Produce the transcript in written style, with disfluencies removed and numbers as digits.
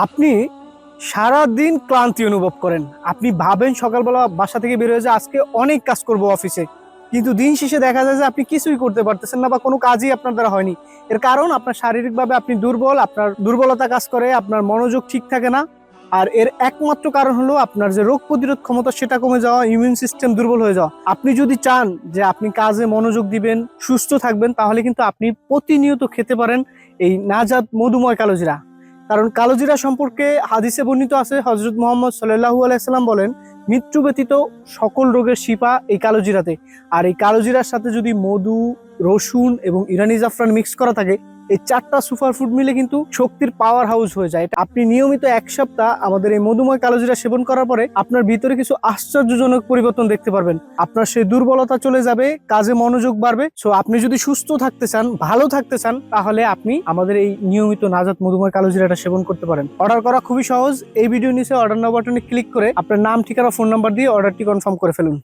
আপনি সারাদিন ক্লান্তি অনুভব করেন। আপনি ভাবেন সকালবেলা বাসা থেকে বের হয়ে যে আজকে অনেক কাজ করব অফিসে, কিন্তু দিন শেষে দেখা যায় যে আপনি কিছুই করতে পারতেছেন না বা কোনো কাজই আপনার দ্বারা হয়নি। এর কারণ আপনার শারীরিকভাবে আপনি দুর্বল, আপনার দুর্বলতা কাজ করে, আপনার মনোযোগ ঠিক থাকে না। আর এর একমাত্র কারণ হলো আপনার যে রোগ প্রতিরোধ ক্ষমতা সেটা কমে যাওয়া, ইমিউন সিস্টেম দুর্বল হয়ে যাওয়া। আপনি যদি চান যে আপনি কাজে মনোযোগ দিবেন, সুস্থ থাকবেন, তাহলে কিন্তু আপনি প্রতিনিয়ত খেতে পারেন এই নাজাত মধুময় কালোজিরা। কারণ কালোজিরা সম্পর্কে হাদিসে বর্ণিত আছে, হযরত মুহাম্মদ সাল্লাল্লাহু আলাইহি সাল্লাম বলেন, মৃত্যু ব্যতীত সকল রোগের শিফা এই কালোজিরাতে। আর এই কালোজিরার সাথে যদি মধু, রসুন এবং ইরানি জাফরান মিক্স করা থাকে, এই চারটা সুপারফুড মিলে কিন্তু শক্তির পাওয়ার হাউস হয়ে যায়। আপনি নিয়মিত এক সপ্তাহ আমাদের এই মধুময় কালোজিরা সেবন করার পরে আপনার ভিতরে কিছু আশ্চর্যজনক পরিবর্তন দেখতে পারবেন। আপনার সেই দুর্বলতা চলে যাবে, কাজে মনোযোগ বাড়বে। সো আপনি যদি সুস্থ থাকতে চান, ভালো থাকতে চান, তাহলে আপনি আমাদের এই নিয়মিত নাজাত মধুময় কালোজিরাটা সেবন করতে পারেন। অর্ডার করা খুবই সহজ। এই ভিডিও নিচে অর্ডার নাও বাটনে ক্লিক করে আপনার নাম, ঠিকানা, ফোন নাম্বার দিয়ে অর্ডারটি কনফার্ম করে ফেলুন।